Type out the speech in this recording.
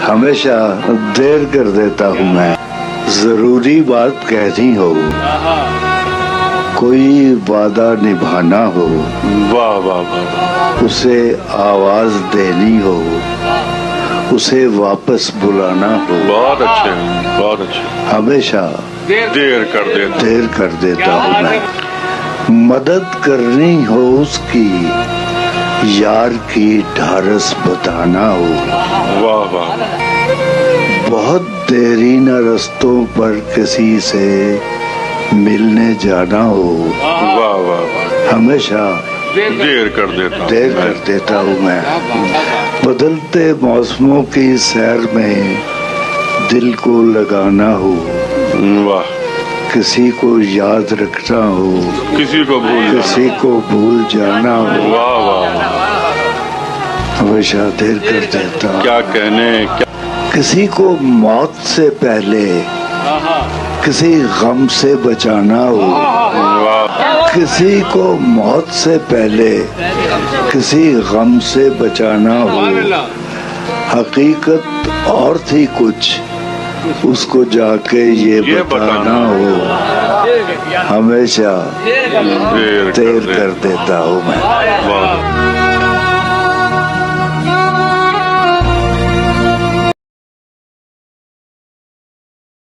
ہمیشہ دیر کر دیتا ہوں میں، ضروری بات کہنی ہو، کوئی وعدہ نبھانا ہو، واہ واہ واہ، اسے آواز دینی ہو، اسے واپس بلانا ہو، بہت اچھے بہت اچھے، ہمیشہ دیر کر دیتا ہوں میں، مدد کرنی ہو اس کی، یار کی ڈھارس بتانا ہو، واہ واہ، بہت دیرینہ رستوں پر کسی سے ملنے جانا ہو، واہ واہ، ہمیشہ دیر کر دیتا ہوں میں، بدلتے موسموں کی سیر میں دل کو لگانا ہو، واہ، کسی کو یاد رکھنا ہو، کسی کو بھول جانا ہو، واہ واہ، ہمیشہ دیر کر دیتا ہوں، کیا کہنے، کسی کو موت سے پہلے کسی غم سے بچانا ہو، واہ، کسی کو موت سے پہلے کسی غم سے بچانا ہو، حقیقت اور تھی کچھ، اس کو جا کے یہ بتانا ہو، ہمیشہ دیر کر دیتا ہوں میں۔